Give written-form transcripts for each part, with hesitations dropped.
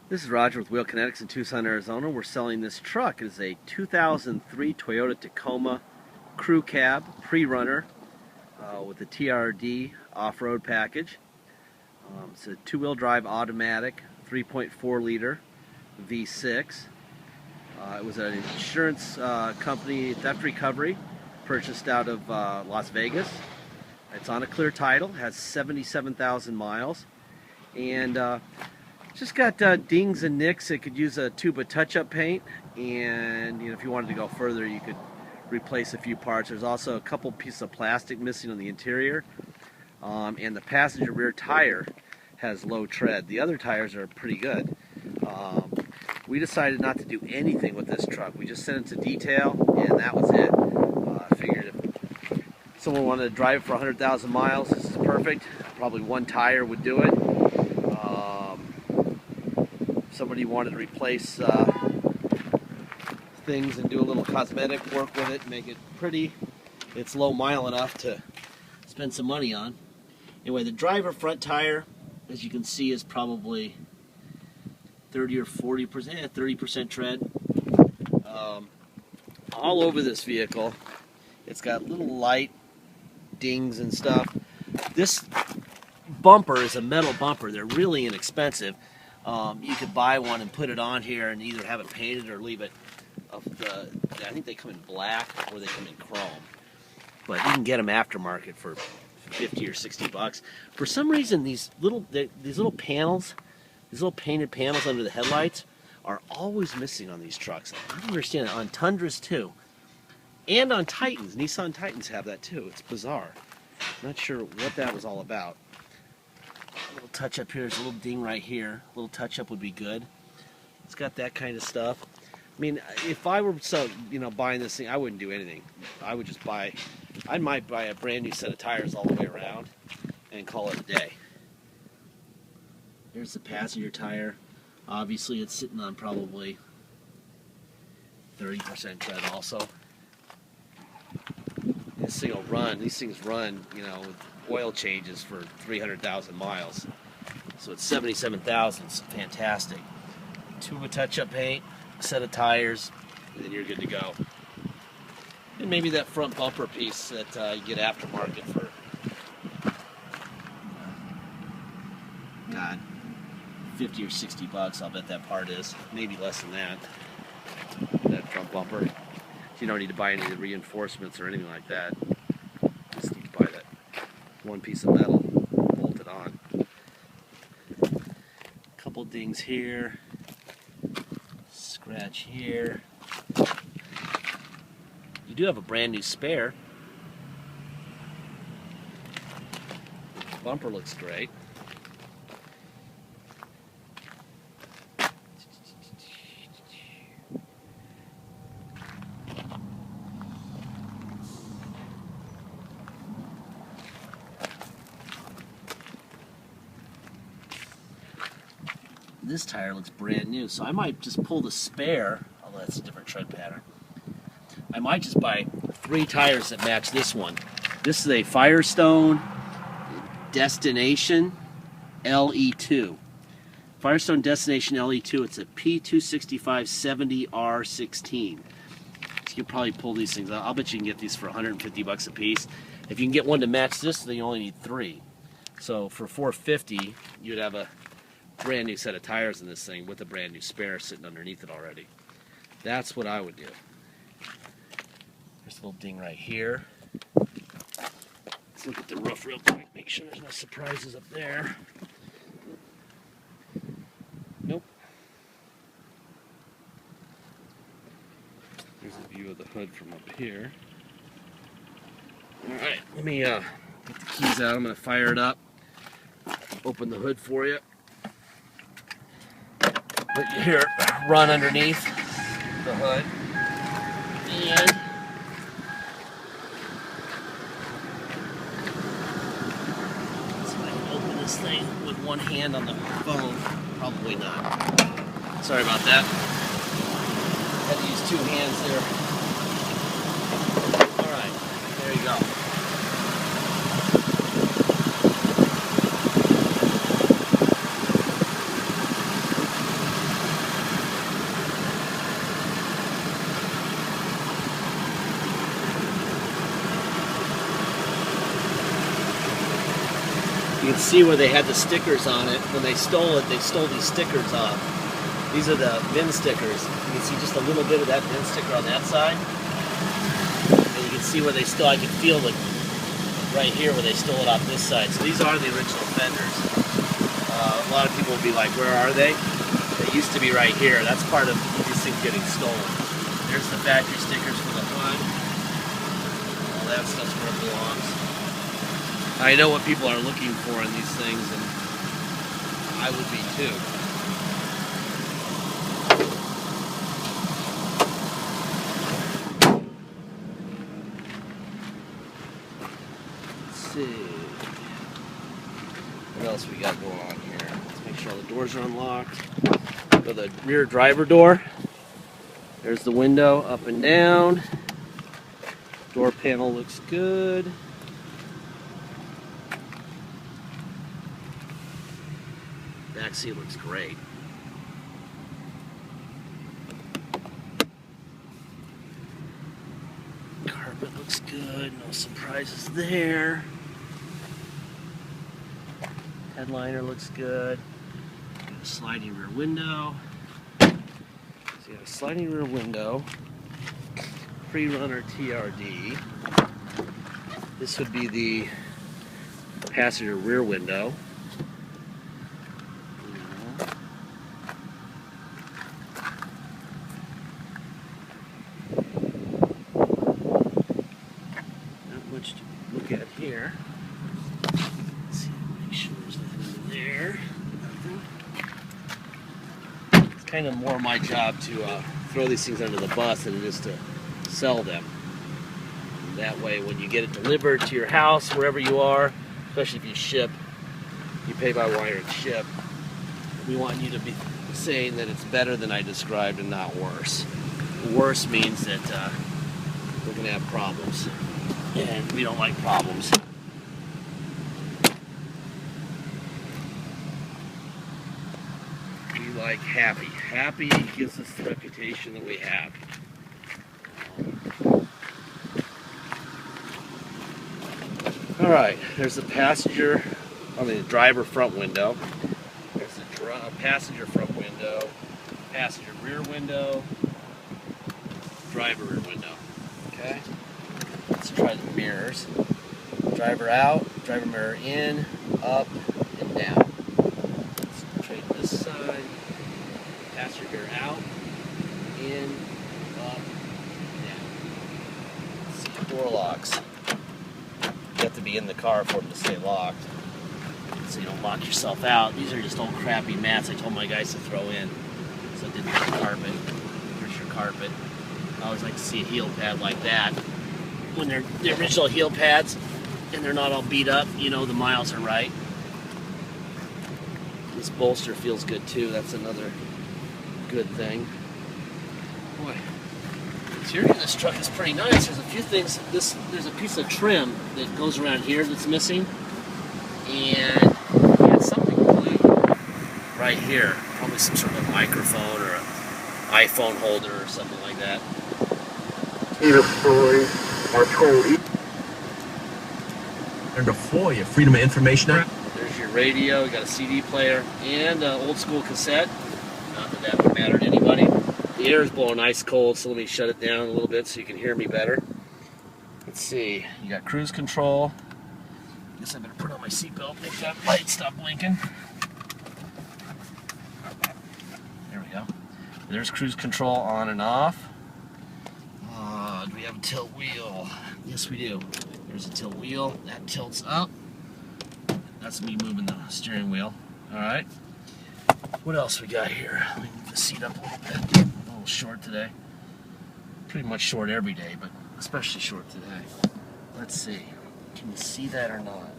This is Roger with Wheel Kinetics in Tucson, Arizona. We're selling this truck. It is a 2003 Toyota Tacoma crew cab pre-runner with a TRD off-road package. It's a two-wheel drive automatic, 3.4 liter V6. It was an insurance company theft recovery purchased out of Las Vegas. It's on a clear title, has 77,000 miles, and just got dings and nicks. It could use a tube of touch-up paint, and if you wanted to go further, you could replace a few parts. There's also a couple pieces of plastic missing on the interior, and the passenger rear tire has low tread. The other tires are pretty good. We decided not to do anything with this truck. We just sent it to detail, and that was it. I figured if someone wanted to drive it for 100,000 miles, this is perfect. Probably one tire would do it. Somebody wanted to replace things and do a little cosmetic work with it, make it pretty. It's low mile enough to spend some money on. Anyway, the driver front tire, as you can see, is probably 30 or 40%, 30% tread. All over this vehicle. It's got little light dings and stuff. This bumper is a metal bumper. They're really inexpensive. You could buy one and put it on here and either have it painted or leave it. I think they come in black or they come in chrome. But you can get them aftermarket for 50 or 60 bucks. For some reason, these little panels, these little painted panels under the headlights, are always missing on these trucks. I don't understand it. On Tundras too, and on Titans. Nissan Titans have that too. It's bizarre. I'm not sure what that was all about. A little touch up here. There's a little ding right here. A little touch up would be good. It's got that kind of stuff. I mean, if I were buying this thing, I wouldn't do anything. I would just I might buy a brand new set of tires all the way around and call it a day. There's the passenger tire. Obviously, it's sitting on probably 30% tread also. This thing will run. These things run, with oil changes for 300,000 miles. So it's 77,000. It's fantastic. Tube of touch-up paint, set of tires, and then you're good to go. And maybe that front bumper piece that you get aftermarket for, God, 50 or 60 bucks. I'll bet that part is. Maybe less than that. That front bumper. So you don't need to buy any of the reinforcements or anything like that. Just need to buy that one piece of metal, bolt it on. Couple dings here. Scratch here. You do have a brand new spare. The bumper looks great. This tire looks brand new, so I might just pull the spare, although that's a different tread pattern. I might just buy 3 tires that match this one. This is a Firestone Destination LE2. Firestone Destination LE2, it's a P265-70R16. So you can probably pull these things out. I'll bet you can get these for 150 bucks a piece. If you can get one to match this, then you only need 3. So for $450, you'd have a brand new set of tires in this thing with a brand new spare sitting underneath it already. That's what I would do. There's a little ding right here. Let's look at the roof real quick, make sure there's no surprises up there. Nope. Here's a view of the hood from up here. Alright, let me get the keys out. I'm going to fire it up. Open the hood for you. Let you hear it run underneath the hood. And so I can open this thing with one hand on the phone. Probably not. Sorry about that. Had to use 2 hands there. Alright, there you go. can see where they had the stickers on it. When they stole it, they stole these stickers off. These are the VIN stickers. You can see just a little bit of that VIN sticker on that side. And you can see where they stole, I can feel it right here where they stole it off this side. So these are the original fenders. A lot of people will be like, where are they? They used to be right here. That's part of these things getting stolen. There's the factory stickers for the hood. All that stuff's where it belongs. I know what people are looking for in these things, and I would be too. Let's see. What else we got going on here? Let's make sure all the doors are unlocked. Go to the rear driver door. There's the window up and down. Door panel looks good. Back seat looks great. Carpet looks good. No surprises there. Headliner looks good. Got a sliding rear window. So you have a sliding rear window. Pre-runner TRD. This would be the passenger rear window. Not much to look at here. Let's see, make sure there's nothing in there. Nothing. It's kind of more my job to throw these things under the bus than it is to sell them. And that way, when you get it delivered to your house, wherever you are, especially if you ship, you pay by wire and ship. We want you to be saying that it's better than I described and not worse. Worse means that we're going to have problems, and we don't like problems. We like happy. Happy gives us the reputation that we have. All right, there's the the driver front window. There's the passenger front window, passenger rear window, driver rear window. Okay, let's try the mirrors. Driver out, driver mirror in, up, and down. Let's trade this side. Passenger mirror out, in, up, down. Let's see, door locks. You have to be in the car for them to stay locked, so you don't lock yourself out. These are just old crappy mats I told my guys to throw in, so it didn't hit the carpet. Here's your carpet. I always like to see a heel pad like that. When they're the original heel pads and they're not all beat up, you know the miles are right. This bolster feels good too. That's another good thing. Boy. The interior of this truck is pretty nice. There's a few things. There's a piece of trim that goes around here that's missing, and it's something blue right here. Probably some sort of microphone or an iPhone holder or something like that. And the foyer, Freedom of Information Act. There's your radio. You got a CD player and an old school cassette. Not that that would matter to anybody. The air is blowing ice cold, so let me shut it down a little bit so you can hear me better. Let's see. You got cruise control. I guess I better put on my seatbelt, make that light stop blinking. There we go. There's cruise control on and off. Do we have a tilt wheel? Yes, we do. There's a tilt wheel. That tilts up. That's me moving the steering wheel. All right. What else we got here? Let me move the seat up a little bit. A little short today. Pretty much short every day, but especially short today. Let's see. Can you see that or not?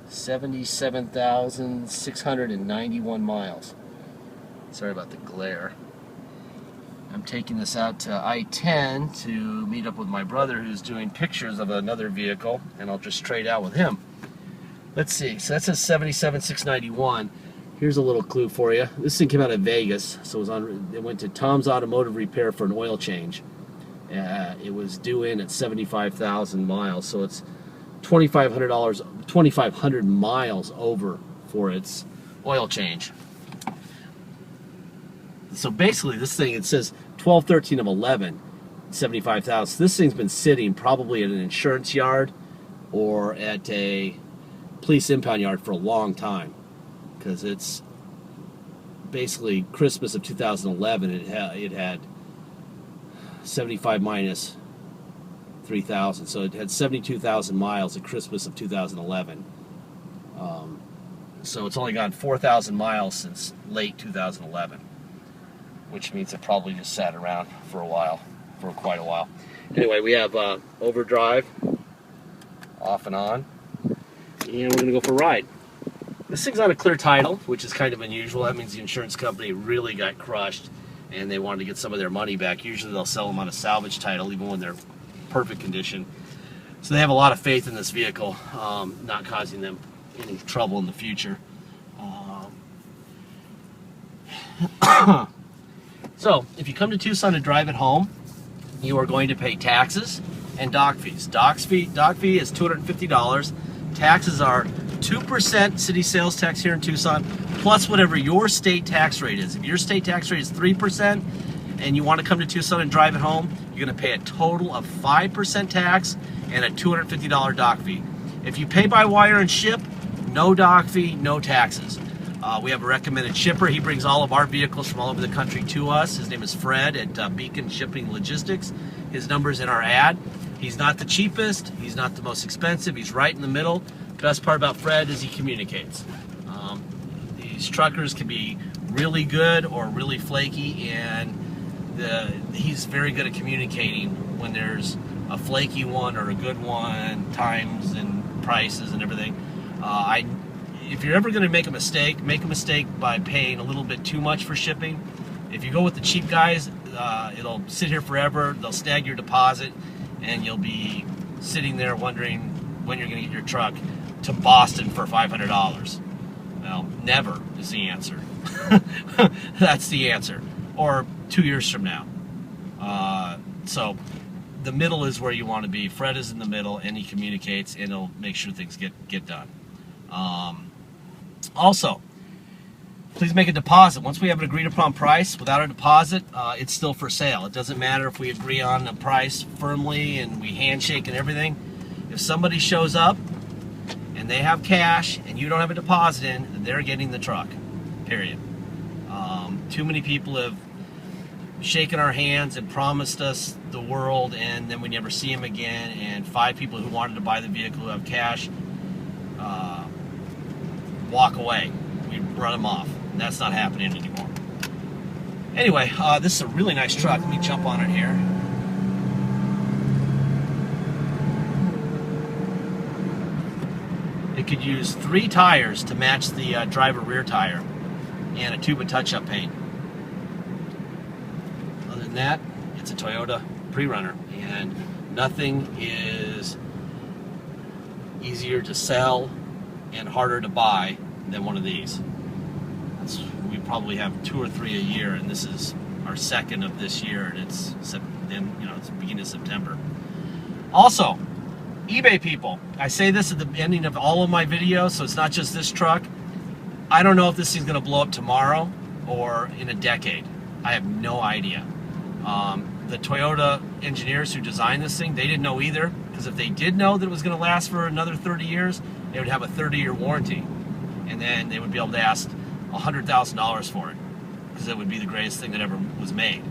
77,691 miles. Sorry about the glare. I'm taking this out to I-10 to meet up with my brother who's doing pictures of another vehicle, and I'll just trade out with him. Let's see. So that says 77,691. Here's a little clue for you. This thing came out of Vegas, so it went to Tom's Automotive Repair for an oil change. It was due in at 75,000 miles, so it's $2,500 miles over for its oil change. So basically, this thing, it says 12/13 of 11, 75,000. This thing's been sitting probably at an insurance yard or at a police impound yard for a long time, because it's basically Christmas of 2011. It had 75 minus 3,000, so it had 72,000 miles at Christmas of 2011. So it's only gone 4,000 miles since late 2011, which means it probably just sat around for a while, for quite a while. Anyway, we have overdrive off and on, and we're going to go for a ride. This thing's on a clear title, which is kind of unusual. That means the insurance company really got crushed and they wanted to get some of their money back. Usually they'll sell them on a salvage title even when they're perfect condition. So they have a lot of faith in this vehicle, not causing them any trouble in the future. So if you come to Tucson to drive it home, you are going to pay taxes and dock fees. Dock fee is $250. Taxes are 2% city sales tax here in Tucson, plus whatever your state tax rate is. If your state tax rate is 3% and you want to come to Tucson and drive it home, you're going to pay a total of 5% tax and a $250 dock fee. If you pay by wire and ship, no dock fee, no taxes. We have a recommended shipper. He brings all of our vehicles from all over the country to us. His name is Fred at Beacon Shipping Logistics. His number's in our ad. He's not the cheapest. He's not the most expensive. He's right in the middle. Best part about Fred is he communicates. These truckers can be really good or really flaky, and he's very good at communicating when there's a flaky one or a good one, times and prices and everything. If you're ever going to make a mistake by paying a little bit too much for shipping. If you go with the cheap guys, it'll sit here forever. They'll snag your deposit, and you'll be sitting there wondering when you're going to get your truck to Boston for $500. Well, never is the answer. That's the answer. Or 2 years from now. So the middle is where you want to be. Fred is in the middle, and he communicates, and he'll make sure things get done. Also, please make a deposit. Once we have an agreed upon price, without a deposit, it's still for sale. It doesn't matter if we agree on a price firmly and we handshake and everything. If somebody shows up and they have cash and you don't have a deposit in, they're getting the truck, period. Too many people have shaken our hands and promised us the world, and then we never see them again, and 5 people who wanted to buy the vehicle who have cash walk away. We run them off. That's not happening anymore. Anyway, this is a really nice truck. Let me jump on it here. It could use 3 tires to match the driver rear tire and a tube of touch-up paint. Other than that, it's a Toyota pre-runner, and nothing is easier to sell and harder to buy than one of these. We probably have 2 or 3 a year, and this is our second of this year, and it's the beginning of September. Also, eBay people, I say this at the ending of all of my videos, so it's not just this truck. I don't know if this thing's going to blow up tomorrow or in a decade. I have no idea. The Toyota engineers who designed this thing, they didn't know either, because if they did know that it was going to last for another 30 years, they would have a 30-year warranty, and then they would be able to ask $100,000 for it, because it would be the greatest thing that ever was made.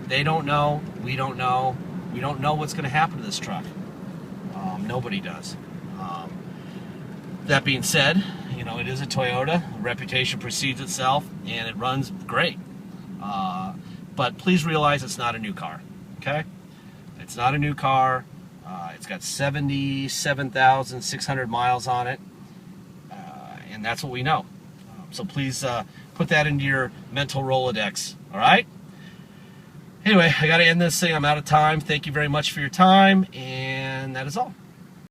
They don't know. We don't know. We don't know what's going to happen to this truck. Nobody does. That being said, it is a Toyota. Reputation precedes itself, and it runs great. But please realize it's not a new car, okay? It's not a new car. It's got 77,600 miles on it, and that's what we know. So please put that into your mental Rolodex, all right? Anyway, I got to end this thing. I'm out of time. Thank you very much for your time, and that is all.